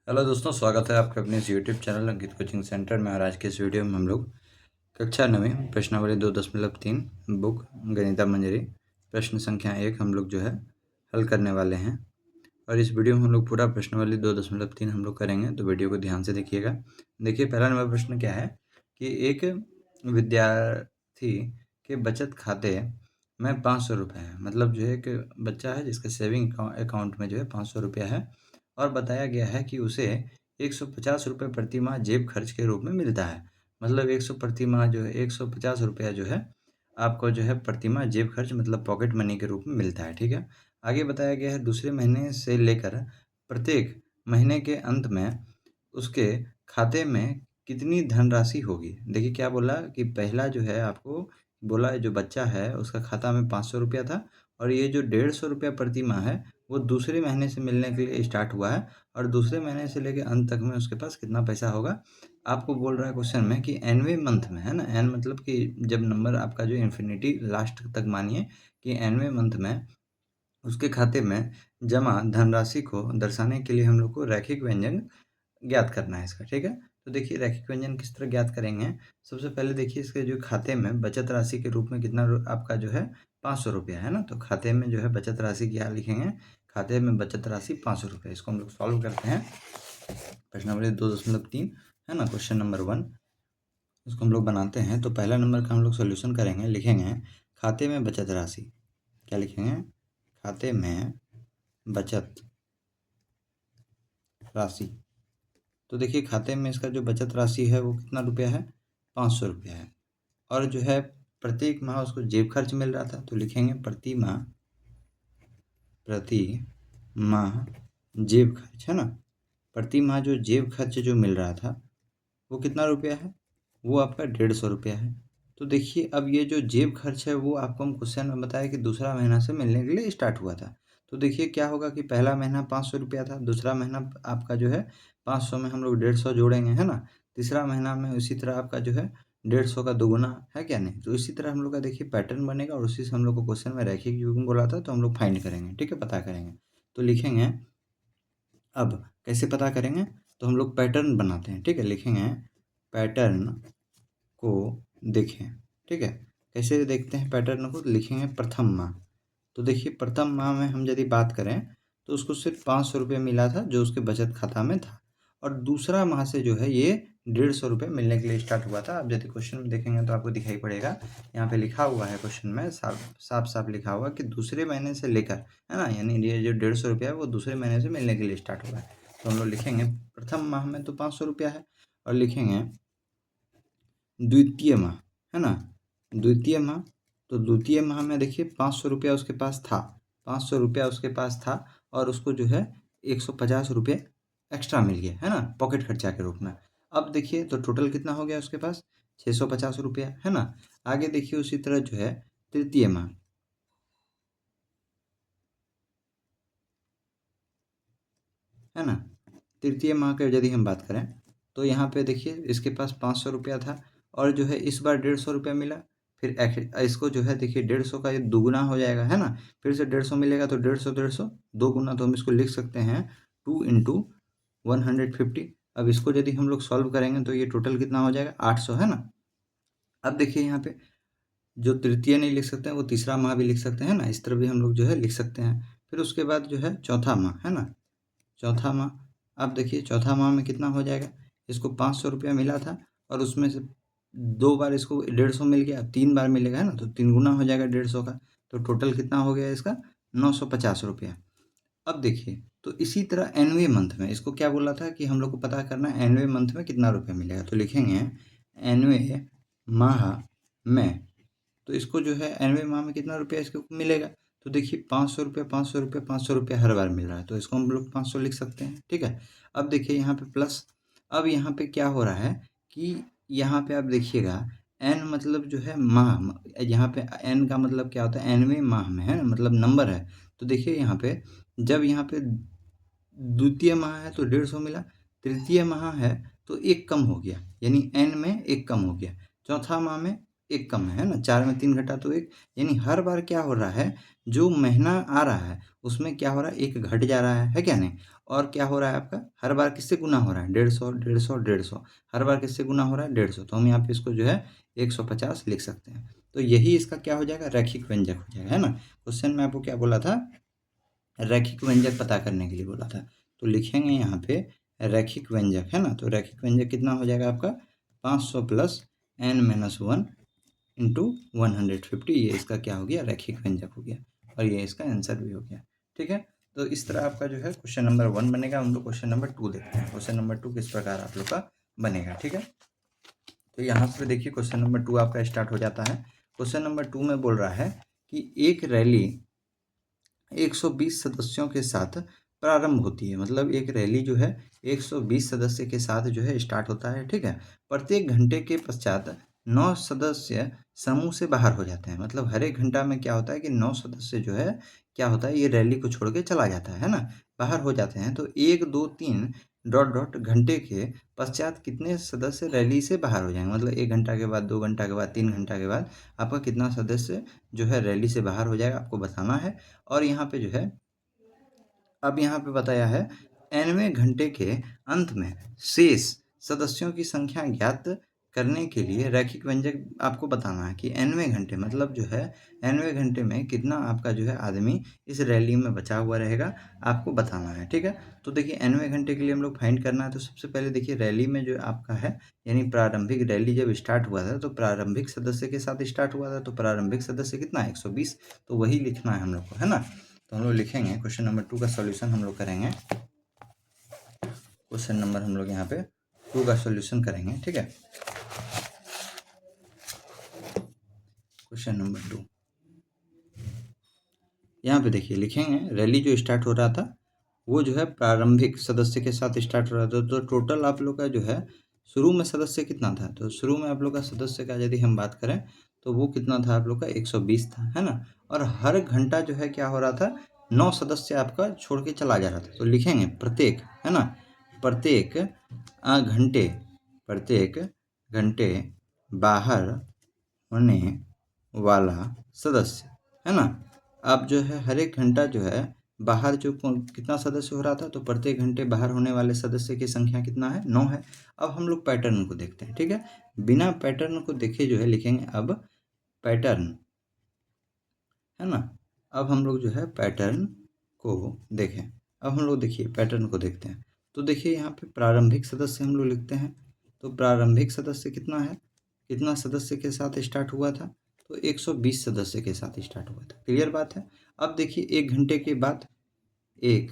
Hello दोस्तों, स्वागत है आपके अपने इस यूट्यूब चैनल अंकित कोचिंग सेंटर में। और आज के इस वीडियो में हम लोग कक्षा 9वीं प्रश्नावली 2.3 बुक गणिता मंजरी प्रश्न संख्या 1 हम लोग जो है हल करने वाले हैं। और इस वीडियो में हम लोग पूरा प्रश्नावली 2.3 हम लोग करेंगे, तो वीडियो को ध्यान से देखिएगा। देखिए, पहला नंबर प्रश्न क्या है कि एक विद्यार्थी के बचत खाते में 500 रुपये है। मतलब जो है एक बच्चा है जिसके सेविंग अकाउंट में जो है 500 रुपया है, और बताया गया है कि उसे 150 रुपये प्रति माह जेब खर्च के रूप में मिलता है। मतलब 150 रुपया जो है आपको जो है प्रति माह जेब खर्च मतलब पॉकेट मनी के रूप में मिलता है। ठीक है। आगे बताया गया है दूसरे महीने से लेकर प्रत्येक महीने के अंत में उसके खाते में कितनी धनराशि होगी। देखिए क्या बोला कि पहला जो है आपको बोला जो बच्चा है उसका खाता में 500 रुपया था, और ये जो 150 रुपया प्रति माह है वो दूसरे महीने से मिलने के लिए स्टार्ट हुआ है, और दूसरे महीने से लेकर अंत तक में उसके पास कितना पैसा होगा। आपको बोल रहा है क्वेश्चन में कि एनवे मंथ में, है ना। एन मतलब कि जब नंबर आपका जो इन्फिनिटी लास्ट तक मानिए कि एनवे मंथ में उसके खाते में जमा धनराशि को दर्शाने के लिए हम लोग को रैखिक व्यंजन ज्ञात करना है इसका। ठीक है। तो देखिए रैखिक व्यंजन किस तरह ज्ञात करेंगे। सबसे पहले देखिए इसके जो खाते में बचत राशि के रूप में कितना आपका जो है 500 रुपया है ना। तो खाते में जो है बचत राशि क्या लिखेंगे, खाते में बचत राशि 500 रुपये। इसको हम लोग सॉल्व करते हैं। प्रश्नावली 2.3 है ना, क्वेश्चन नंबर 1 इसको हम लोग बनाते हैं। तो पहला नंबर का हम लोग सोल्यूशन करेंगे, लिखेंगे खाते में बचत राशि। क्या लिखेंगे, खाते में बचत राशि। तो देखिए खाते में इसका जो बचत राशि है वो कितना रुपया है, 500 रुपया है। और जो है प्रत्येक माह उसको जेब खर्च मिल रहा था, तो लिखेंगे प्रति माह जेब खर्च, है ना। प्रति माह जो जेब खर्च जो मिल रहा था वो कितना रुपया है, वो आपका 150 रुपया है। तो देखिए अब ये जो जेब खर्च है वो आपको हम क्वेश्चन में बताया कि दूसरा महीना से मिलने के लिए स्टार्ट हुआ था। तो देखिए क्या होगा कि पहला महीना 500 रुपया था, दूसरा महीना आपका जो है 500 में हम लोग 150 जोड़ेंगे, है ना। तीसरा महीना में उसी तरह आपका जो है 150 का दोगुना है क्या नहीं। तो इसी तरह हम लोग का देखिए पैटर्न बनेगा, और उसी से हम लोग को क्वेश्चन में रैखिक युग्म बोला था, तो हम लोग फाइंड करेंगे। ठीक है, पता करेंगे। तो लिखेंगे, अब कैसे पता करेंगे, तो हम लोग पैटर्न बनाते हैं। ठीक है, लिखेंगे पैटर्न को देखें। ठीक है, कैसे देखते हैं पैटर्न को, लिखेंगे प्रथम माह। तो देखिए प्रथम माह में हम यदि बात करें तो उसको सिर्फ 500 रुपये मिला था जो उसके बचत खाता में था, और दूसरा माह से जो है ये 150 रुपये मिलने के लिए स्टार्ट हुआ था। अब यदि क्वेश्चन में देखेंगे तो आपको दिखाई पड़ेगा, यहाँ पे लिखा हुआ है क्वेश्चन में साफ साफ लिखा हुआ कि दूसरे महीने से लेकर, है ना, यानी ये जो 150 रुपया है वो दूसरे महीने से मिलने के लिए स्टार्ट हुआ है। तो हम लोग लिखेंगे प्रथम माह में तो 500 रुपया है, और लिखेंगे द्वितीय माह, है ना, द्वितीय माह। तो द्वितीय माह में देखिए 500 रुपया उसके पास था, 500 रुपया उसके पास था, और उसको जो है 150 रुपये एक्स्ट्रा मिल गया, है ना, पॉकेट खर्चा के रूप में। अब देखिए तो टोटल कितना हो गया उसके पास, 650 रुपया, है ना। आगे देखिए उसी तरह जो है तृतीय माह, है ना, तृतीय माह के यदि हम बात करें तो यहाँ पे देखिए इसके पास 500 रुपया था, और जो है इस बार 150 रुपया मिला। फिर इसको जो है देखिए 150 का ये दुगुना हो जाएगा, है ना। फिर से 150 मिलेगा तो 150 दो गुना, तो हम इसको लिख सकते हैं 2 इंटू 150। अब इसको यदि हम लोग सॉल्व करेंगे तो ये टोटल कितना हो जाएगा, 800, है ना। अब देखिए यहाँ पे जो तृतीय नहीं लिख सकते हैं वो तीसरा माह भी लिख सकते हैं ना, इस तरह भी हम लोग जो है लिख सकते हैं। फिर उसके बाद जो है चौथा माह, है ना, चौथा माह। अब देखिए चौथा माह में कितना हो जाएगा, इसको 500 रुपया मिला था, और उसमें से 2 बार इसको 150 मिल गया, 3 बार मिलेगा, है ना, तो 3 गुना हो जाएगा 150 का। तो टोटल कितना हो गया इसका, 950 रुपया। अब देखिए तो इसी तरह एनवे मंथ में इसको क्या बोला था कि हम लोग को पता करना है एनवे मंथ में कितना रुपया मिलेगा। तो लिखेंगे एनवे माह में, तो इसको जो है एनवे माह में कितना रुपया इसको मिलेगा। तो देखिए 500 रुपये 500 रुपये 500 रुपये हर बार मिल रहा है, तो इसको हम लोग 500 लिख सकते हैं। ठीक है। अब देखिए यहाँ पे प्लस, अब यहाँ पे क्या हो रहा है कि यहाँ पे आप देखिएगा एन मतलब जो है माह, यहाँ पे एन का मतलब क्या होता है, एनवे माह में, है मतलब नंबर है। तो देखिए यहाँ पे जब यहाँ पे द्वितीय माह है तो 150 मिला, तृतीय माह है तो एक कम हो गया, यानी एन में एक कम हो गया। चौथा माह में एक कम है ना, 4 में 3 घटा तो 1, यानी हर बार क्या हो रहा है, जो महीना आ रहा है उसमें क्या हो रहा है, 1 घट जा रहा है क्या नहीं? और क्या हो रहा है आपका, हर बार किससे गुना हो रहा है, 150, 150, 150, हर बार किससे गुना हो रहा है, 150। तो हम यहाँ पे इसको जो है 150 लिख सकते हैं। तो यही इसका क्या हो जाएगा, रैखिक व्यंजक हो जाएगा, है ना। क्वेश्चन में आपको क्या बोला था, रैखिक व्यंजक पता करने के लिए बोला था। तो लिखेंगे यहाँ पे रैखिक व्यंजक, है ना। तो रैखिक व्यंजक कितना हो जाएगा आपका, 500 प्लस n-1 इंटू 150, ये इसका क्या हो गया, रैखिक व्यंजक हो गया, और ये इसका आंसर भी हो गया। ठीक है, तो इस तरह आपका जो है क्वेश्चन नंबर 1 बनेगा। हम लोग क्वेश्चन नंबर 2 देखते हैं, क्वेश्चन नंबर 2 किस प्रकार आप लोग का बनेगा। ठीक है, तो यहाँ पे देखिए क्वेश्चन नंबर 2 आपका स्टार्ट हो जाता है। क्वेश्चन नंबर 2 में बोल रहा है कि एक रैली 120 सदस्यों के साथ प्रारंभ होती है। मतलब एक रैली जो है 120 सदस्य के साथ जो है स्टार्ट होता है। ठीक है, प्रत्येक घंटे के पश्चात 9 सदस्य समूह से बाहर हो जाते हैं। मतलब हर एक घंटा में क्या होता है कि 9 सदस्य जो है क्या होता है, ये रैली को छोड़ के चला जाता है ना, बाहर हो जाते हैं। तो 1 2 3 डॉट डॉट घंटे के पश्चात कितने सदस्य रैली से बाहर हो जाएंगे। मतलब 1 घंटा के बाद, 2 घंटा के बाद, 3 घंटा के बाद आपका कितना सदस्य जो है रैली से बाहर हो जाएगा, आपको बताना है। और यहाँ पे जो है, अब यहाँ पे बताया है nवें घंटे के अंत में शेष सदस्यों की संख्या ज्ञात करने के लिए रैखिक व्यंजक आपको बताना है कि nवें घंटे, मतलब जो है nवें घंटे में कितना आपका जो है आदमी इस रैली में बचा हुआ रहेगा, आपको बताना है। ठीक है, तो देखिए nवें घंटे के लिए हम लोग फाइंड करना है। तो सबसे पहले देखिए रैली में जो आपका है, यानी प्रारंभिक रैली जब स्टार्ट हुआ था तो प्रारंभिक सदस्य के साथ स्टार्ट हुआ था। तो प्रारंभिक सदस्य कितना है, 120। तो वही लिखना है हम लोग को, है ना। तो हम लोग लिखेंगे क्वेश्चन नंबर 2 का सॉल्यूशन हम लोग करेंगे। क्वेश्चन नंबर हम लोग यहाँ पे 2 का सॉल्यूशन करेंगे। ठीक है, क्वेश्चन नंबर 2 यहाँ पे देखिए लिखेंगे, रैली जो स्टार्ट हो रहा था वो जो है प्रारंभिक सदस्य के साथ स्टार्ट हो रहा था। तो टोटल आप लोग का जो है शुरू में सदस्य कितना था, तो शुरू में आप लोग का सदस्य का यदि हम बात करें तो वो कितना था आप लोग का, 120 था, है ना। और हर घंटा जो है क्या हो रहा था, 9 सदस्य आपका छोड़ के चला जा रहा था। तो लिखेंगे प्रत्येक, है ना, प्रत्येक घंटे, प्रत्येक घंटे बाहर होने वाला सदस्य, है ना। अब जो है हर एक घंटा जो है बाहर जो कितना सदस्य हो रहा था, तो प्रत्येक घंटे बाहर होने वाले सदस्य की संख्या कितना है, 9 है। अब हम लोग पैटर्न को देखते हैं। ठीक है, बिना पैटर्न को देखे जो है लिखेंगे अब पैटर्न, है ना। अब हम लोग जो है पैटर्न को देखें। अब हम लोग देखिए पैटर्न को देखते हैं। तो देखिए यहाँ पे प्रारंभिक सदस्य हम लोग लिखते हैं। तो प्रारंभिक सदस्य कितना है, कितना सदस्य के साथ स्टार्ट हुआ था, तो 120 सदस्य के साथ स्टार्ट हुआ था। क्लियर बात है। अब देखिए 1 घंटे के बाद, 1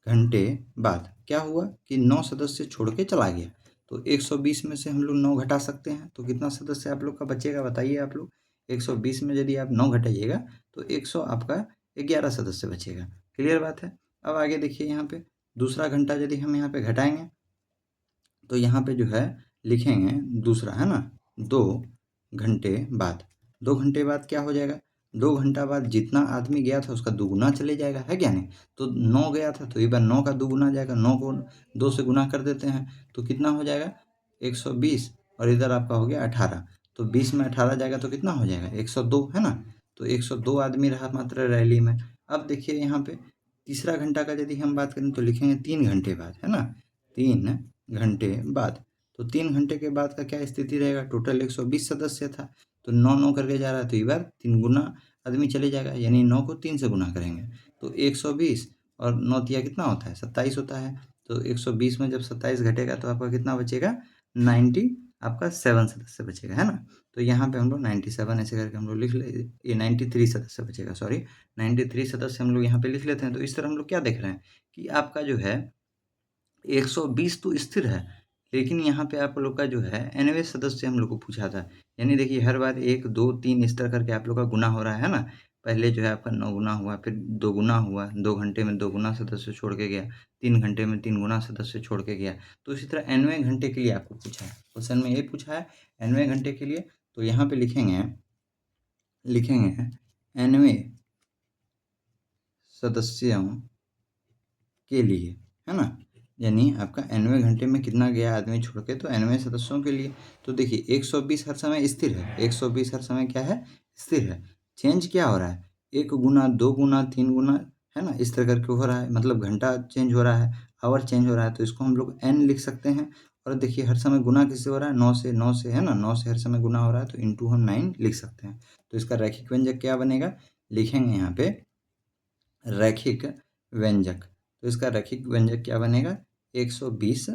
घंटे बाद क्या हुआ कि 9 सदस्य छोड़ के चला गया। तो 120 में से हम लोग 9 घटा सकते हैं। तो कितना सदस्य आप लोग का बचेगा, बताइए आप लोग। 120 में यदि आप 9 घटाइएगा तो 100 आपका 11 सदस्य बचेगा। क्लियर बात है। अब आगे देखिए यहाँ पे दूसरा घंटा यदि हम यहाँ पे घटाएंगे तो यहाँ पे जो है लिखेंगे दूसरा, है ना, 2 घंटे बाद। 2 घंटे बाद क्या हो जाएगा, 2 घंटा बाद जितना आदमी गया था उसका दुगुना चले जाएगा, है क्या नहीं। तो 9 गया था तो एक बार 9 का दुगुना जाएगा, 9 को 2 से गुना कर देते हैं तो कितना हो जाएगा, 120, और इधर आपका हो गया 18। तो 20 में 18 जाएगा तो कितना हो जाएगा, 102, है ना। तो 102 आदमी रहा मात्र रैली में। अब देखिए यहाँ पे तीसरा घंटा का यदि हम बात करें तो लिखेंगे 3 घंटे बाद, है ना, 3 घंटे बाद। तो 3 घंटे के बाद का क्या स्थिति रहेगा, टोटल 120 सदस्य था, तो 9 9 करके जा रहा है, तो एक बार 3 गुना आदमी चले जाएगा, यानी 9 को 3 से गुना करेंगे तो 120, और 9 तिया कितना होता है, 27 होता है। तो 120 में जब 27 घटेगा तो आपका कितना बचेगा, 90 आपका 7 सदस्य बचेगा, है ना। तो यहाँ पे हम लोग 97 ऐसे करके हम लोग लिख ले, ये 93 सदस्य बचेगा, सॉरी 93 सदस्य हम लोग यहाँ पे लिख लेते हैं। तो इस तरह हम लोग क्या देख रहे हैं कि आपका जो है 120 तो स्थिर है, लेकिन यहाँ पे आप लोग का जो है nवें सदस्य हम लोग को पूछा था। यानी देखिए हर बार 1 2 3 इस तरह करके आप लोग का गुना हो रहा है ना। पहले जो है आपका 9 गुना हुआ, फिर 2 गुना हुआ, 2 घंटे में 2 गुना सदस्य छोड़ के गया, 3 घंटे में 3 गुना सदस्य छोड़ के गया। तो इसी तरह nवें घंटे के लिए आपको पूछा है, क्वेश्चन में ये पूछा है nवें घंटे के लिए। तो यहाँ पे लिखेंगे nवें सदस्यों के लिए, है ना, यानी आपका nवें घंटे में कितना गया आदमी छोड़ के, तो nवें सदस्यों के लिए तो देखिए 120 हर समय स्थिर है, 120 हर समय क्या है, स्थिर है। चेंज क्या हो रहा है, 1 गुना 2 गुना 3 गुना, है ना, इस तरह करके हो रहा है, मतलब घंटा चेंज हो रहा है, आवर चेंज हो रहा है, तो इसको हम लोग n लिख सकते हैं। और देखिए हर समय गुना किससे हो रहा है, 9 से, है ना, 9 से हर समय गुना हो रहा है, तो इंटू हम 9 लिख सकते हैं। तो इसका रैखिक व्यंजक क्या बनेगा, लिखेंगे यहाँ पे रैखिक व्यंजक, तो इसका रैखिक व्यंजक क्या बनेगा, 120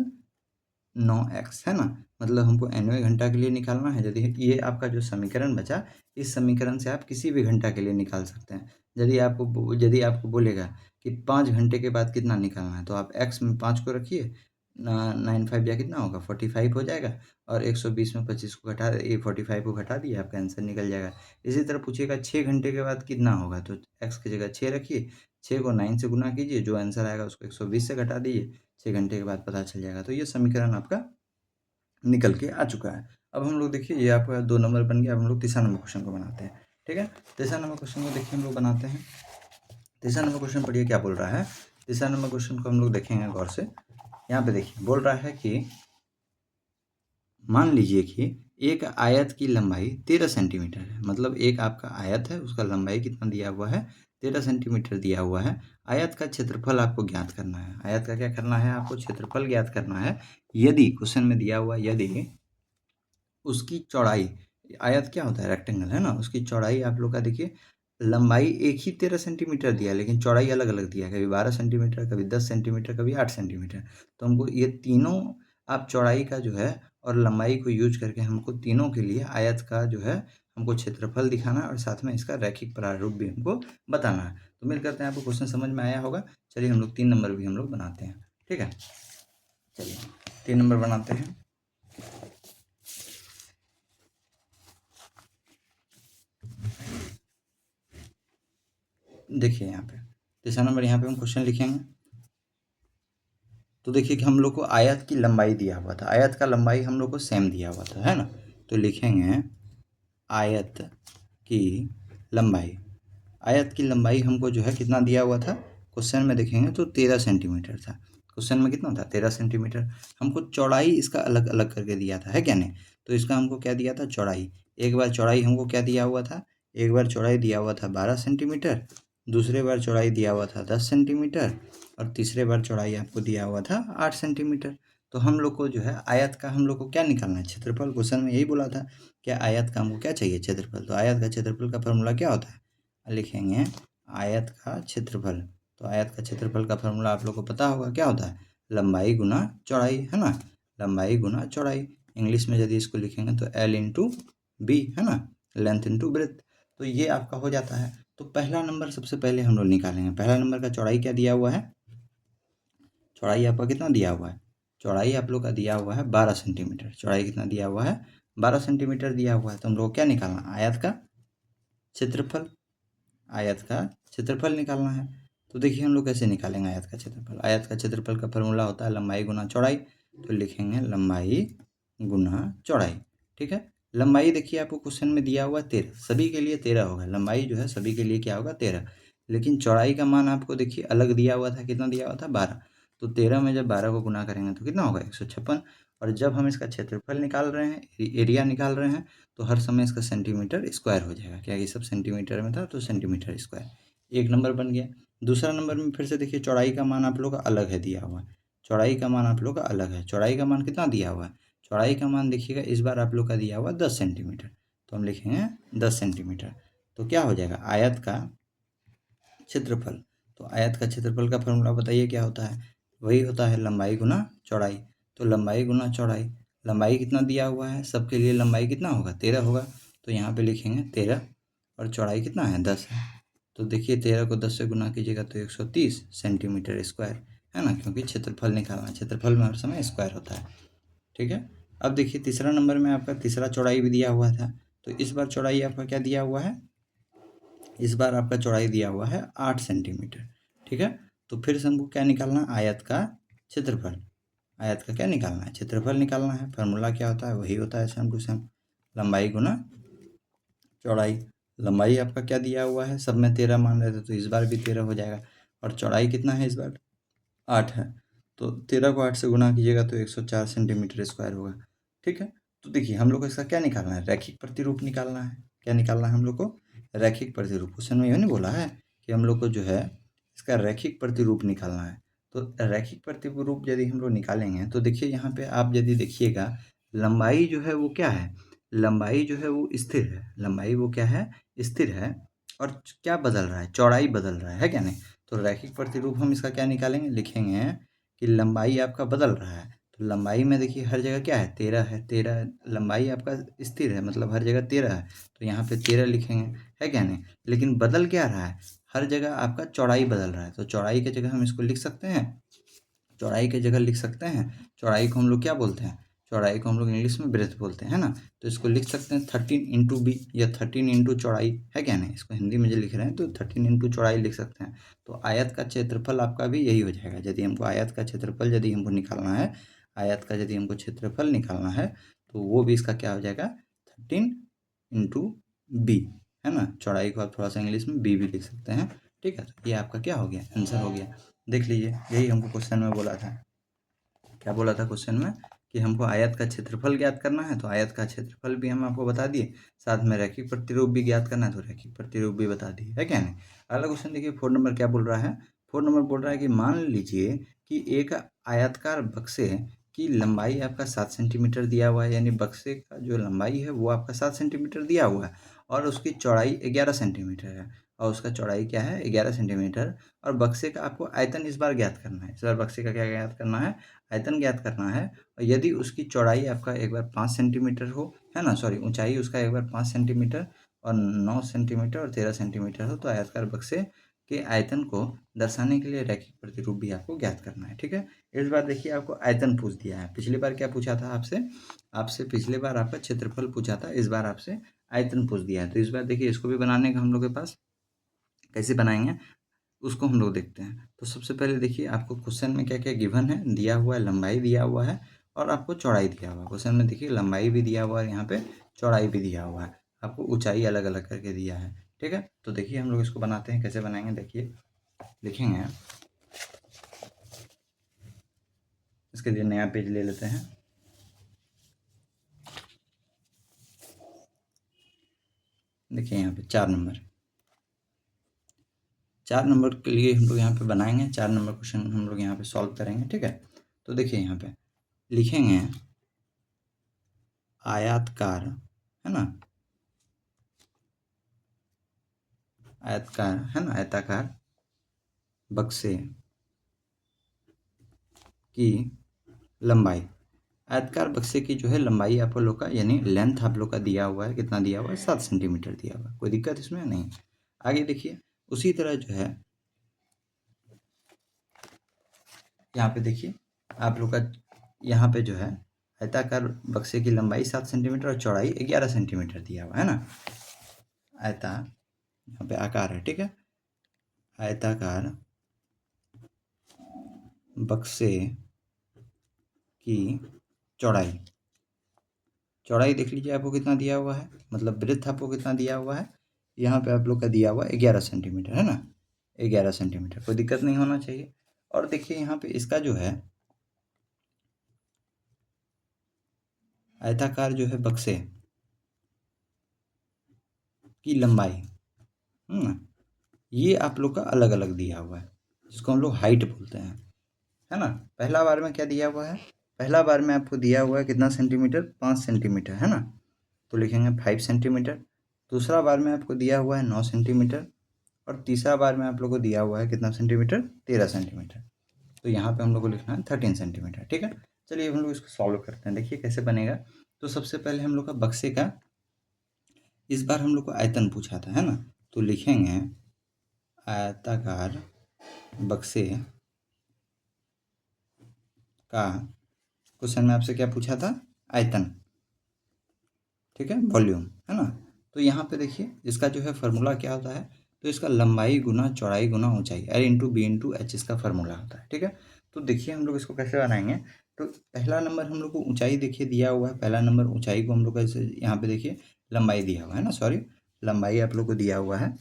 9x, है ना, मतलब हमको nवें घंटा के लिए निकालना है। यदि ये आपका जो समीकरण बचा, इस समीकरण से आप किसी भी घंटा के लिए निकाल सकते हैं। यदि आपको बोलेगा कि 5 घंटे के बाद कितना निकालना है, तो आप x में 5 को रखिए, 9 5 या कितना होगा 45 हो जाएगा, और 120 में 25 को घटा, ये 45 को घटा दिए, आपका आंसर निकल जाएगा। इसी तरह पूछिएगा 6 घंटे के बाद कितना होगा, तो x की जगह 6 रखिए, 6 को 9 से गुना कीजिए, जो आंसर आएगा उसको 120 से घटा दीजिए, 6 घंटे के बाद पता चल जाएगा। तो ये समीकरण आपका निकल के आ चुका है। अब हम लोग देखिए ये आपका 2 नंबर बन गया। अब हम लोग तीसरा नंबर क्वेश्चन को बनाते हैं, ठीक है। तीसरा नंबर क्वेश्चन को देखिए हम लोग बनाते हैं। तीसरा नंबर क्वेश्चन पढ़िए क्या बोल रहा है। तीसरा नंबर क्वेश्चन को हम लोग देखेंगे गौर से। यहाँ पे देखिए बोल रहा है कि मान लीजिए कि एक आयत की लंबाई 13 सेंटीमीटर है, मतलब एक आपका आयत है, उसका लंबाई कितना दिया हुआ है, 13 सेंटीमीटर दिया हुआ है। आयत का क्षेत्रफल आपको ज्ञात करना है। आयत का क्या करना है, आपको क्षेत्रफल ज्ञात करना है। यदि क्वेश्चन में दिया हुआ, यदि उसकी चौड़ाई, आयत क्या होता है, रेक्टेंगल, है ना, उसकी चौड़ाई आप लोग का देखिए, लंबाई एक ही 13 सेंटीमीटर दिया है, लेकिन चौड़ाई अलग अलग दिया है, कभी 12 सेंटीमीटर, कभी 10 सेंटीमीटर, कभी 8 सेंटीमीटर। तो हमको ये तीनों, आप चौड़ाई का जो है और लंबाई को यूज करके हमको तीनों के लिए आयत का जो है हमको क्षेत्रफल दिखाना है, और साथ में इसका रैखिक प्रारूप भी हमको बताना है। तो उम्मीद करते हैं आपको क्वेश्चन समझ में आया होगा। चलिए हम लोग 3 नंबर भी हम लोग बनाते हैं, ठीक है। चलिए 3 नंबर बनाते हैं। देखिए यहाँ पे तीसरा नंबर, यहाँ पे हम क्वेश्चन लिखेंगे। तो देखिए कि हम लोग को आयत की लंबाई दिया हुआ था, आयत का लंबाई हम लोग को सेम दिया हुआ था, है ना। तो लिखेंगे आयत की लंबाई। आयत की लंबाई हमको जो है कितना दिया हुआ था, क्वेश्चन में देखेंगे तो 13 सेंटीमीटर था। क्वेश्चन में कितना था, 13 सेंटीमीटर। हमको चौड़ाई इसका अलग अलग करके दिया था, है क्या नहीं। तो इसका हमको क्या दिया था, चौड़ाई। एक बार चौड़ाई हमको क्या दिया हुआ था, एक बार चौड़ाई दिया हुआ था 12 सेंटीमीटर, दूसरे बार चौड़ाई दिया हुआ था 10 सेंटीमीटर, और तीसरे बार चौड़ाई आपको दिया हुआ था 8 सेंटीमीटर। तो हम लोग को जो है आयत का हम लोग को क्या निकालना है, क्षेत्रफल। क्वेश्चन में यही बोला था क्या आयत का हमको क्या चाहिए, क्षेत्रफल। तो आयत का क्षेत्रफल का फॉर्मूला क्या होता है, लिखेंगे आयत का क्षेत्रफल। तो आयत का क्षेत्रफल का फॉर्मूला आप लोग को पता होगा, क्या होता है, लंबाई गुना चौड़ाई, है ना, लंबाई गुना चौड़ाई। इंग्लिश में यदि इसको लिखेंगे तो L इंटू बी, है ना, लेंथ इंटू ब्रेथ। तो ये आपका हो जाता है। तो पहला नंबर सबसे पहले हम लोग निकालेंगे। पहला नंबर का चौड़ाई क्या दिया हुआ है, चौड़ाई आपका कितना दिया हुआ है, चौड़ाई आप लोग का दिया हुआ है 12 सेंटीमीटर। चौड़ाई कितना दिया हुआ है, 12 सेंटीमीटर दिया हुआ है। तो हम लोग को क्या निकालना, आयत का क्षेत्रफल। आयत का क्षेत्रफल निकालना है। तो देखिए हम लोग कैसे निकालेंगे आयत का क्षेत्रफल। आयत का क्षेत्रफल का फॉर्मूला होता है लंबाई गुना चौड़ाई। तो लिखेंगे लंबाई गुना चौड़ाई, ठीक है। लंबाई देखिए आपको क्वेश्चन में दिया हुआ 13, सभी के लिए 13 होगा। लंबाई जो है सभी के लिए क्या होगा, 13। लेकिन चौड़ाई का मान आपको देखिए अलग दिया हुआ था, कितना दिया हुआ था, 12। तो 13 में जब 12 को गुना करेंगे तो कितना होगा, 156। और जब हम इसका क्षेत्रफल निकाल रहे हैं, एरिया निकाल रहे हैं, तो हर समय इसका सेंटीमीटर स्क्वायर हो जाएगा, क्या ये सब सेंटीमीटर में था, तो सेंटीमीटर स्क्वायर। एक नंबर बन गया। दूसरा नंबर में फिर से देखिए चौड़ाई का मान आप लोग का अलग है दिया हुआ है। चौड़ाई का मान आप लोग का अलग है। चौड़ाई का मान कितना दिया हुआ है, चौड़ाई का मान देखिएगा इस बार आप लोग का दिया हुआ 10 सेंटीमीटर। तो हम लिखेंगे 10 सेंटीमीटर। तो क्या हो जाएगा, आयत का क्षेत्रफल। तो आयत का क्षेत्रफल का फॉर्मूला बताइए क्या होता है, वही होता है लंबाई गुना चौड़ाई। तो लंबाई गुना चौड़ाई, लंबाई कितना दिया हुआ है, सबके लिए लंबाई कितना होगा, 13 होगा। तो यहाँ पे लिखेंगे 13, और चौड़ाई कितना है, 10 है। तो देखिए 13 को 10 से गुना कीजिएगा तो 130 सेंटीमीटर स्क्वायर, है ना, क्योंकि क्षेत्रफल निकालना, क्षेत्रफल में हर समय स्क्वायर होता है, ठीक है। अब देखिए तीसरा नंबर में आपका तीसरा चौड़ाई भी दिया हुआ था। तो इस बार चौड़ाई आपका क्या दिया हुआ है, इस बार आपका चौड़ाई दिया हुआ है 8 सेंटीमीटर, ठीक है। तो फिर से हमको क्या निकालना, आयत का क्षेत्रफल। आयत का क्या निकालना है, क्षेत्रफल निकालना है। फार्मूला क्या होता है, वही होता है सेम टू सेम, लंबाई गुना चौड़ाई। लंबाई आपका क्या दिया हुआ है, सब में 13 मान रहे थे, तो इस बार भी 13 हो जाएगा। और चौड़ाई कितना है इस बार, 8 है। तो 13 को 8 से गुणा कीजिएगा तो 104 सेंटीमीटर स्क्वायर होगा। ठीक है, तो देखिए हम लोग को इसका क्या निकालना है, रैखिक प्रतिरूप निकालना है। क्या निकालना है हम लोग को, रैखिक प्रतिरूप। क्वेश्चन में यही नहीं बोला है कि हम लोग को जो है इसका रैखिक प्रतिरूप निकालना है। तो रैखिक प्रतिरूप यदि हम लोग निकालेंगे तो देखिए यहाँ पे आप यदि देखिएगा, लंबाई जो है वो क्या है, लंबाई जो है वो स्थिर है, लंबाई वो क्या है, स्थिर है। और क्या बदल रहा है, चौड़ाई बदल रहा है क्या नहीं। तो रैखिक प्रतिरूप हम इसका क्या निकालेंगे, लिखेंगे कि लंबाई आपका बदल रहा है। तो लंबाई में देखिए हर जगह क्या है, 13 है, 13 लंबाई आपका स्थिर है, मतलब हर जगह 13 है, तो यहाँ पे 13 लिखेंगे, है क्या नहीं। लेकिन बदल क्या रहा है, हर जगह आपका चौड़ाई बदल रहा है। तो चौड़ाई की जगह हम इसको लिख सकते हैं, चौड़ाई की जगह लिख सकते हैं, चौड़ाई को हम लोग क्या बोलते हैं, चौड़ाई को हम लोग इंग्लिश में ब्रेथ बोलते हैं ना। तो इसको लिख सकते हैं 13 × b या 13 चौड़ाई, है क्या नहीं। इसको हिंदी में जो लिख रहे हैं तो 13 चौड़ाई लिख सकते हैं। तो आयत का क्षेत्रफल आपका भी यही हो जाएगा। यदि हमको आयत का क्षेत्रफल यदि हमको निकालना है, आयत का यदि हमको क्षेत्रफल निकालना है तो वो भी इसका क्या हो जाएगा, 13 × b, है ना। चौड़ाई को आप थोड़ा सा इंग्लिश में b भी लिख सकते हैं। ठीक है, तो ये आपका क्या हो गया, आंसर हो गया। देख लीजिए, यही हमको क्वेश्चन में बोला था। क्या बोला था क्वेश्चन में कि हमको आयत का क्षेत्रफल ज्ञात करना है, तो आयत का क्षेत्रफल भी हम आपको बता दिए, साथ में रैखिक प्रतिरूप भी ज्ञात करना है, तो रैखिक प्रतिरूप भी बता दिए, है क्या नहीं। अगला क्वेश्चन देखिए 4 नंबर क्या बोल रहा है। 4 नंबर बोल रहा है कि मान लीजिए कि एक आयताकार बक्से की लंबाई आपका 7 सेंटीमीटर दिया हुआ है, यानी बक्से का जो लंबाई है वो आपका 7 सेंटीमीटर दिया हुआ है, और उसकी चौड़ाई 11 सेंटीमीटर है, और उसका चौड़ाई क्या है, 11 सेंटीमीटर। और बक्से का आपको आयतन इस बार ज्ञात करना है। इस बार बक्से का क्या ज्ञात करना है, आयतन ज्ञात करना है। और यदि उसकी चौड़ाई आपका एक बार 5 सेंटीमीटर हो, है ना, सॉरी, ऊंचाई उसका एक बार 5 सेंटीमीटर और 9 सेंटीमीटर और 13 सेंटीमीटर हो, तो आयताकार बक्से के आयतन को दर्शाने के लिए रैखिक प्रतिरूप भी आपको ज्ञात करना है। ठीक है, इस बार देखिए आपको आयतन पूछ दिया है। पिछली बार क्या पूछा था आपसे, आपसे पिछली बार आपका क्षेत्रफल पूछा था, इस बार आपसे आयतन पूछ दिया है। तो इस बार देखिए इसको भी बनाने का हम लोग के पास, कैसे बनाएंगे उसको हम लोग देखते हैं। तो सबसे पहले देखिए आपको क्वेश्चन में क्या क्या गिवन है, दिया हुआ है, लंबाई दिया हुआ है और आपको चौड़ाई दिया हुआ है। क्वेश्चन में देखिए लंबाई भी दिया हुआ है, यहाँ पे चौड़ाई भी दिया हुआ है, आपको ऊंचाई अलग अलग करके दिया है। ठीक है, तो देखिए हम लोग इसको बनाते हैं, कैसे बनाएंगे देखिए, लिखेंगे, इसके लिए नया पेज ले लेते हैं। देखिए यहाँ पे 4 नंबर, 4 नंबर के लिए हम लोग यहाँ पे बनाएंगे, 4 नंबर क्वेश्चन हम लोग यहाँ पे सॉल्व करेंगे। ठीक है, तो देखिए यहाँ पे लिखेंगे आयताकार, है ना, आयताकार, है ना, आयताकार बक्से की लंबाई, आयताकार बक्से की जो है लंबाई आप लोग का, यानी लेंथ आप लोग का दिया हुआ है, कितना दिया हुआ है, 7 सेंटीमीटर दिया हुआ है। कोई दिक्कत इसमें नहीं। आगे देखिए उसी तरह जो है यहाँ पे देखिए आप लोग का, यहाँ पे जो है आयताकार बक्से की लंबाई 7 सेंटीमीटर और चौड़ाई 11 सेंटीमीटर दिया हुआ है ना। आयता, यहाँ पे आकार है, ठीक है, आयताकार बक्से की चौड़ाई, चौड़ाई देख लीजिए आपको कितना दिया हुआ है, मतलब ब्रेथ आपको कितना दिया हुआ है, यहाँ पे आप लोग का दिया हुआ है 11 सेंटीमीटर, है ना, 11 सेंटीमीटर, कोई दिक्कत नहीं होना चाहिए। और देखिए यहाँ पे इसका जो है आयताकार जो है बक्से की लंबाई, ये आप लोग का अलग अलग दिया हुआ है, जिसको हम लोग हाइट बोलते हैं, है ना। पहला बार में क्या दिया हुआ है, पहला बार में आपको दिया हुआ है कितना सेंटीमीटर, 5 सेंटीमीटर, है ना, तो लिखेंगे 5 सेंटीमीटर। दूसरा बार में आपको दिया हुआ है 9 सेंटीमीटर, और तीसरा बार में आप लोग को दिया हुआ है कितना सेंटीमीटर, 13 सेंटीमीटर। तो यहाँ पे हम लोग को लिखना है 13 सेंटीमीटर। ठीक है, चलिए हम लोग इसको सॉल्व करते हैं, देखिए कैसे बनेगा। तो सबसे पहले हम लोग का बक्से का, इस बार हम लोग को आयतन पूछा था, है ना, तो लिखेंगे आयताकार बक्से का, क्वेश्चन में आपसे क्या पूछा था, आयतन, ठीक है, वॉल्यूम, है ना। तो यहाँ पे देखिए इसका जो है फार्मूला क्या होता है, तो इसका लंबाई गुना चौड़ाई गुना ऊंचाई, L × B × H इसका फार्मूला होता है। ठीक है, तो देखिए हम लोग इसको कैसे बनाएंगे। तो पहला नंबर हम लोग को ऊंचाई देखिए दिया हुआ है, पहला नंबर ऊंचाई को हम लोग कैसे, यहाँ पे देखिए लंबाई दिया हुआ है ना, सॉरी, लंबाई आप लोग को दिया हुआ है,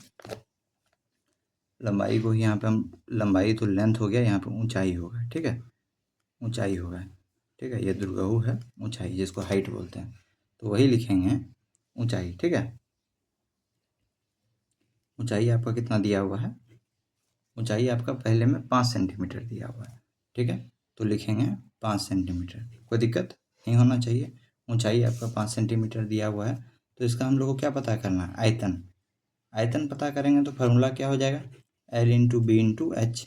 लंबाई को ही यहाँ पे हम, लंबाई तो लेंथ हो गया, यहाँ पे ऊंचाई होगा। ठीक है, ऊंचाई होगा, ठीक है। ये दुर्गहु है ऊंचाई, जिसको हाइट बोलते हैं, तो वही लिखेंगे ऊंचाई, ठीक है। ऊंचाई आपका कितना दिया हुआ है, ऊंचाई आपका पहले में 5 सेंटीमीटर दिया हुआ है, ठीक है। तो लिखेंगे 5 सेंटीमीटर, कोई दिक्कत नहीं होना चाहिए। ऊंचाई आपका 5 सेंटीमीटर दिया हुआ है, तो इसका हम लोग को क्या पता करना है, आयतन। आयतन पता करेंगे तो फार्मूला क्या हो जाएगा, L into B into H.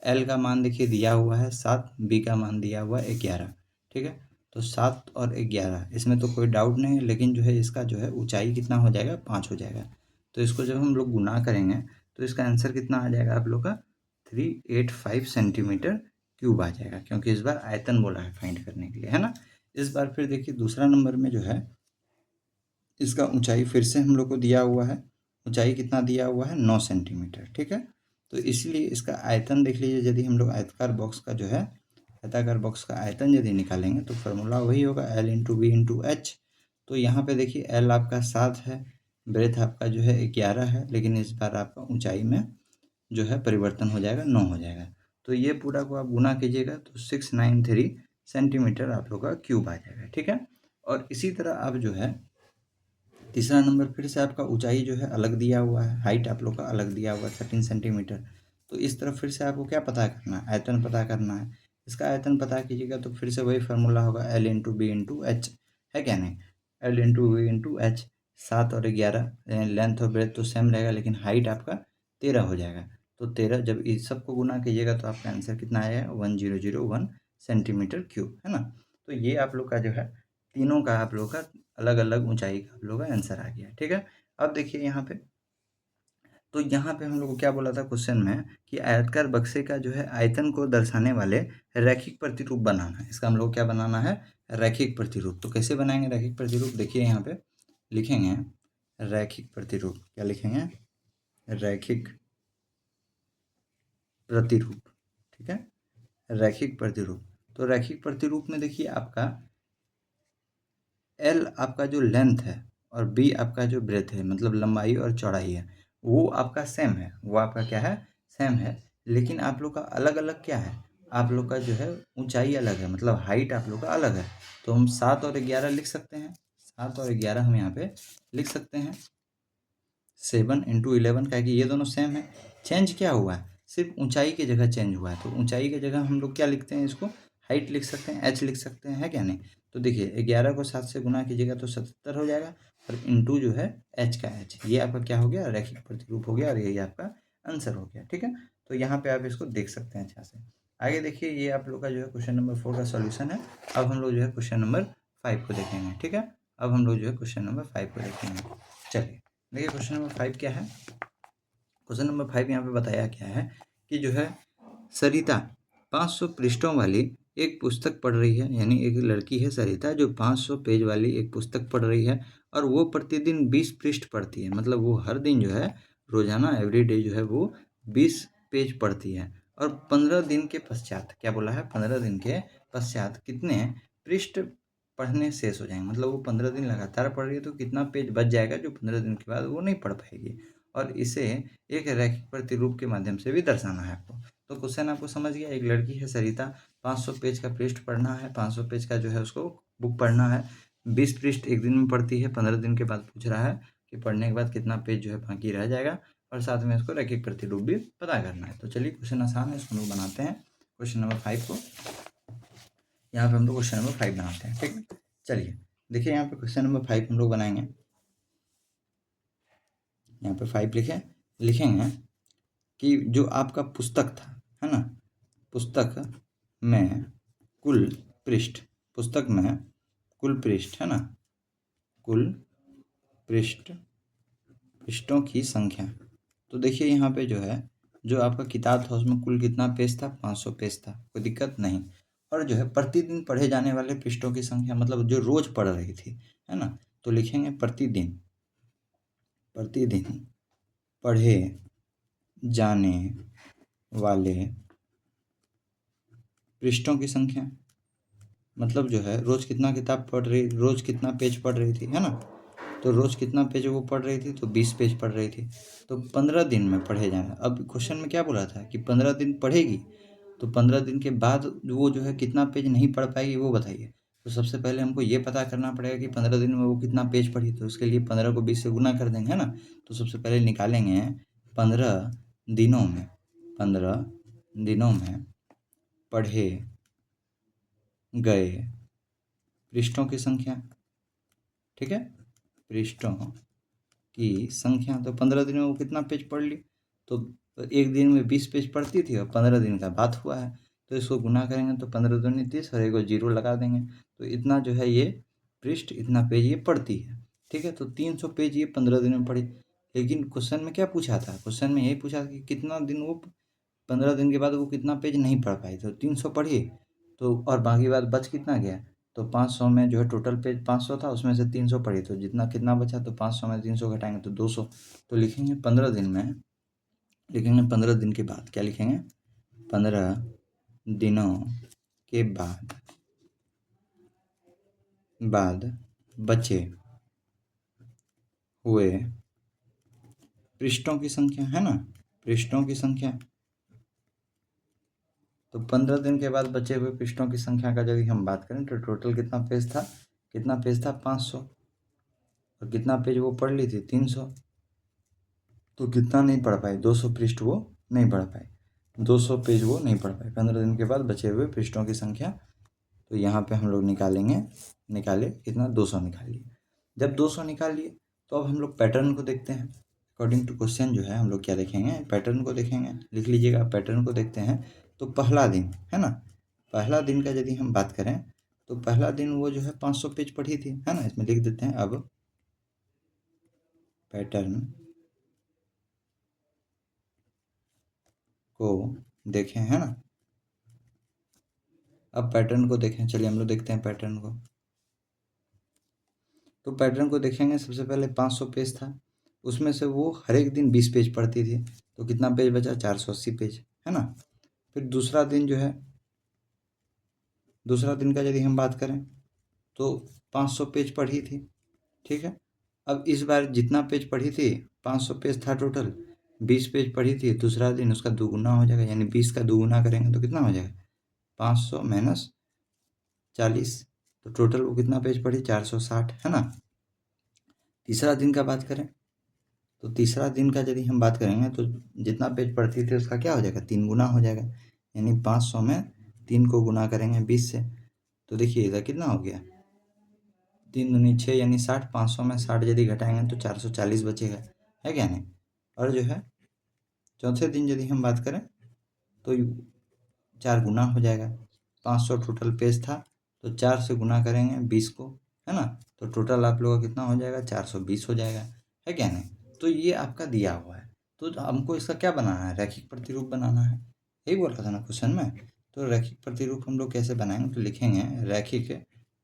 L का मान देखिए दिया हुआ है 7, बी का मान दिया हुआ है 11, ठीक है। तो 7 और 11 इसमें तो कोई डाउट नहीं है, लेकिन जो है इसका जो है ऊंचाई कितना हो जाएगा, 5 हो जाएगा। तो इसको जब हम लोग गुना करेंगे तो इसका आंसर कितना आ जाएगा आप लोग का, 385 सेंटीमीटर क्यूब आ जाएगा, क्योंकि इस बार आयतन बोला है फाइंड करने के लिए, है ना। इस बार फिर देखिए दूसरा नंबर में जो है इसका ऊंचाई फिर से हम लोग को दिया हुआ है, ऊंचाई कितना दिया हुआ है, 9 सेंटीमीटर, ठीक है। तो इसलिए इसका आयतन देख लीजिए, यदि हम लोग आयताकार बॉक्स का जो है, आयताकार बॉक्स का आयतन यदि निकालेंगे तो फार्मूला वही होगा, L into B into H. तो यहाँ पे देखिए L आपका 7 है, ब्रेथ आपका जो है 11 है, लेकिन इस बार आपका ऊंचाई में जो है परिवर्तन हो जाएगा, 9 हो जाएगा। तो ये पूरा को आप गुना कीजिएगा तो 693 सेंटीमीटर आप लोग का क्यूब आ जाएगा, ठीक है। और इसी तरह आप जो है तीसरा नंबर फिर से आपका ऊंचाई जो है अलग दिया हुआ है, हाइट आप लोग का अलग दिया हुआ है 13 सेंटीमीटर। तो इस तरफ फिर से आपको क्या पता करना है, आयतन पता करना है। इसका आयतन पता कीजिएगा तो फिर से वही फार्मूला होगा, L into B into H, है क्या नहीं, L into B into H. 7 और 11 लेंथ और ब्रेथ तो सेम रहेगा, लेकिन हाइट आपका 13 हो जाएगा। तो 13 जब इस सबको गुना कीजिएगा तो आपका आंसर कितना आएगा, 1001 सेंटीमीटर क्यूब, है ना। तो ये आप लोग का जो है तीनों का आप लोग का अलग अलग ऊंचाई का आप लोग का आंसर आ गया, ठीक है। अब देखिए यहाँ पे, तो यहाँ पे हम लोग को क्या बोला था क्वेश्चन में कि आयताकार बक्से का जो है आयतन को दर्शाने वाले रैखिक प्रतिरूप बनाना है। इसका हम लोग क्या बनाना है, रैखिक प्रतिरूप। तो कैसे बनाएंगे रैखिक प्रतिरूप, देखिए यहाँ पे लिखेंगे रैखिक प्रतिरूप, क्या लिखेंगे, रैखिक प्रतिरूप, ठीक है, रैखिक प्रतिरूप। तो रैखिक प्रतिरूप में देखिए आपका एल आपका जो लेंथ है और बी आपका जो ब्रेथ है, मतलब लंबाई और चौड़ाई है, वो आपका सेम है, वो आपका क्या है, सेम है। लेकिन आप लोग का अलग अलग क्या है, आप लोग का जो है ऊंचाई अलग है, मतलब हाइट आप लोग का अलग है। तो हम 7 और 11 लिख सकते हैं, 7 और 11 हम यहाँ पे लिख सकते हैं, 7 इंटू 11 का, कि ये दोनों सेम है। चेंज क्या हुआ है, सिर्फ ऊंचाई की जगह चेंज हुआ है। तो ऊंचाई की जगह हम लोग क्या लिखते हैं, इसको हाइट लिख सकते हैं, एच लिख सकते हैं, है क्या नहीं। तो देखिए 11 को 7 से गुना कीजिएगा तो 77 हो जाएगा, और इंटू जो है एच का एच, ये आपका क्या हो गया, रैखिक प्रतिरूप हो गया, और यही आपका आंसर हो गया, ठीक है। तो यहाँ पे आप इसको देख सकते हैं अच्छा से। आगे देखिए, ये आप लोग का जो है क्वेश्चन नंबर 4 का सॉल्यूशन है। अब हम लोग जो है क्वेश्चन नंबर 5 को देखेंगे, ठीक है। अब हम लोग जो है क्वेश्चन नंबर 5 को देखेंगे। चलिए देखिए क्वेश्चन नंबर 5 क्या है। क्वेश्चन नंबर 5 यहाँ पे बताया क्या है कि जो है सरिता 500 पृष्ठों वाली एक पुस्तक पढ़ रही है, यानी एक लड़की है सरिता जो 500 पेज वाली एक पुस्तक पढ़ रही है, और वो प्रतिदिन 20 पृष्ठ पढ़ती है, मतलब वो हर दिन जो है रोजाना एवरीडे जो है वो 20 पेज पढ़ती है। और 15 दिन के पश्चात, क्या बोला है, 15 दिन के पश्चात कितने पृष्ठ पढ़ने शेष हो जाएंगे, मतलब वो 15 दिन लगातार पढ़ रही है तो कितना पेज बच जाएगा जो 15 दिन के बाद वो नहीं पढ़ पाएगी। और इसे एक रैखिक प्रतिरूप के माध्यम से भी दर्शाना है आपको। तो क्वेश्चन आपको समझ गया, एक लड़की है सरिता, 500 पेज का पृष्ठ पढ़ना है, 500 पेज का जो है उसको बुक पढ़ना है, 20 पृष्ठ एक दिन में पढ़ती है, 15 दिन के बाद पूछ रहा है कि पढ़ने के बाद कितना पेज जो है बाकी रह जाएगा, और साथ में इसको रैखिक प्रतिरूप भी पता करना है। तो चलिए क्वेश्चन आसान है, इसको हम लोग बनाते हैं क्वेश्चन नंबर 5 को। यहाँ पे हम लोग क्वेश्चन नंबर 5 बनाते हैं, ठीक है। चलिए देखिए यहाँ पे क्वेश्चन नंबर 5 हम लोग बनाएंगे। यहाँ पे 5 लिखेंगे कि जो आपका पुस्तक था, है ना, पुस्तक में कुल पृष्ठ, पुस्तक में कुल पृष्ठ, है ना, कुल पृष्ठों की संख्या। तो देखिए यहाँ पे जो है, जो आपका किताब था उसमें कुल कितना पेज था, 500 पेज था, कोई दिक्कत नहीं। और जो है प्रतिदिन पढ़े जाने वाले पृष्ठों की संख्या, मतलब जो रोज पढ़ रही थी, है ना, तो लिखेंगे प्रतिदिन पढ़े जाने वाले पृष्ठों की संख्या, मतलब जो है रोज कितना किताब पढ़ रही, रोज कितना पेज पढ़ रही थी, है ना। तो रोज कितना पेज वो पढ़ रही थी, तो 20 पेज पढ़ रही थी। तो 15 दिन में पढ़े जाना, अब क्वेश्चन में क्या बोला था कि 15 दिन पढ़ेगी, तो 15 दिन के बाद वो जो है कितना पेज नहीं पढ़ पाएगी वो बताइए। तो सबसे पहले हमको ये पता करना पड़ेगा कि 15 दिन में वो कितना पेज पढ़ी, तो उसके लिए 15 को 20 से गुना कर देंगे, है ना। तो सबसे पहले निकालेंगे 15 दिनों में, 15 दिनों में पढ़े गए पृष्ठों की संख्या, ठीक है, पृष्ठों की संख्या। तो 15 दिन में वो कितना पेज पढ़ ली, तो एक दिन में 20 पेज पढ़ती थी और 15 दिन का बात हुआ है, तो इसको गुना करेंगे तो 15 दूनी 30 और एक और जीरो लगा देंगे, तो इतना जो है ये पृष्ठ, इतना पेज ये पढ़ती है, ठीक है। तो 300 पेज ये 15 दिन में पढ़ी। लेकिन क्वेश्चन में क्या पूछा था, क्वेश्चन में यही पूछा था कि कितना दिन वो 15 दिन के बाद वो कितना पेज नहीं पढ़ पाई, तो 300 पढ़ी, तो और बाकी बात बच कितना गया, तो 500 में जो है टोटल पेज 500 था, उसमें से 300 पढ़ी, तो जितना कितना बचा, तो 500 में 300 घटाएंगे तो 200। तो लिखेंगे 15 दिन में, लिखेंगे 15 दिन के बाद, क्या लिखेंगे, 15 दिनों के बाद बचे हुए पृष्ठों की संख्या, है ना, पृष्ठों की संख्या। तो 15 दिन के बाद बचे हुए पृष्ठों की संख्या का यदि हम बात करें तो टोटल कितना पेज था, कितना पेज था 500, और कितना पेज वो पढ़ ली थी 300, तो कितना नहीं पढ़ पाए, 200 पृष्ठ वो नहीं पढ़ पाए, 200 पेज वो नहीं पढ़ पाए। 15 दिन के बाद बचे हुए पृष्ठों की संख्या, तो यहाँ पे हम लोग निकालेंगे, निकाले कितना 200 निकाल लिए। जब 200 निकाल लिए तो अब हम लोग पैटर्न को देखते हैं। अकॉर्डिंग टू क्वेश्चन जो है हम लोग क्या देखेंगे, पैटर्न को देखेंगे, लिख लीजिएगा, पैटर्न को देखते हैं। तो पहला दिन, है ना, पहला दिन का यदि हम बात करें तो पहला दिन वो जो है 500 पेज पढ़ी थी, है ना, इसमें लिख देते हैं। अब पैटर्न को देखें, है ना, अब पैटर्न को देखें, चलिए हम लोग देखते हैं पैटर्न को। तो पैटर्न को देखेंगे, सबसे पहले 500 पेज था, उसमें से वो हर एक दिन 20 पेज पढ़ती थी, तो कितना पेज बचा, 480 पेज, है ना। फिर दूसरा दिन जो है, दूसरा दिन का यदि हम बात करें तो 500 पेज पढ़ी थी, ठीक है। अब इस बार जितना पेज पढ़ी थी, 500 पेज था टोटल, 20 पेज पढ़ी थी, दूसरा दिन उसका दोगुना हो जाएगा, यानी 20 का दोगुना करेंगे तो कितना हो जाएगा, 500 माइनस 40, तो टोटल वो कितना पेज पढ़ी, 460, है ना। तीसरा दिन का बात करें तो तीसरा दिन का यदि हम बात करेंगे तो जितना पेज पढ़ती थी उसका क्या हो जाएगा, 3 गुना हो जाएगा, यानी 500 में 3 को गुना करेंगे 20 से, तो देखिए इधर कितना हो गया, 3 दूनी 6 यानी 60, 500 में 60 यदि घटाएंगे तो 440 बचेगा, है क्या नहीं। और जो है चौथे दिन यदि हम बात करें तो 4 गुना हो जाएगा, 500 टोटल पेज था, तो 4 से गुना करेंगे 20 को, है ना, तो टोटल आप लोगों का कितना हो जाएगा, 420 हो जाएगा, है क्या नहीं। तो ये आपका दिया हुआ है, तो हमको इसका क्या बनाना है, रैखिक प्रतिरूप बनाना है, यही बोल रहा था ना क्वेश्चन में। तो रैखिक प्रतिरूप हम लोग कैसे बनाएंगे, तो लिखेंगे रैखिक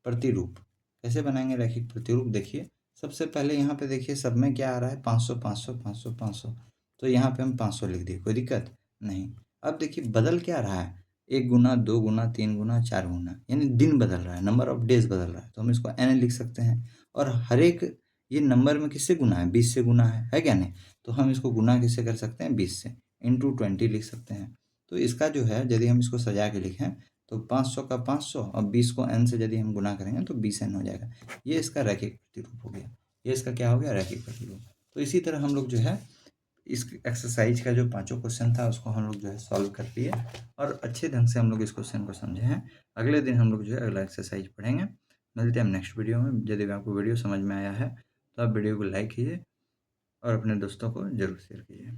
प्रतिरूप, कैसे बनाएंगे रैखिक प्रतिरूप, देखिए सबसे पहले यहाँ पे देखिए सब में क्या आ रहा है, 500 500 500 500, तो यहाँ पे हम 500 लिख दिए, कोई दिक्कत नहीं। अब देखिए बदल क्या रहा है, 1 गुना 2 गुना 3 गुना 4 गुना, यानी दिन बदल रहा है, नंबर ऑफ डेज बदल रहा है, तो हम इसको n लिख सकते हैं। और हर एक ये नंबर में किससे गुना है, 20 से गुना है क्या नहीं। तो हम इसको गुना किससे कर सकते हैं, 20 से, इंटू 20 लिख सकते हैं। तो इसका जो है यदि हम इसको सजा के लिखें तो 500 का 500 और 20 को n से यदि हम गुना करेंगे तो 20n हो जाएगा। ये इसका रैखिक प्रतिरूप हो गया, ये इसका क्या हो गया, रैखिक प्रतिरूप। तो इसी तरह हम लोग जो है इस एक्सरसाइज का जो पांचों क्वेश्चन था उसको हम लोग जो है सॉल्व कर लिए और अच्छे ढंग से हम लोग इस क्वेश्चन को समझे हैं। अगले दिन हम लोग जो है अगला एक्सरसाइज पढ़ेंगे। मिलते हैं हम नेक्स्ट वीडियो में। यदि आपको वीडियो समझ में आया है तो आप वीडियो को लाइक कीजिए और अपने दोस्तों को जरूर शेयर कीजिए।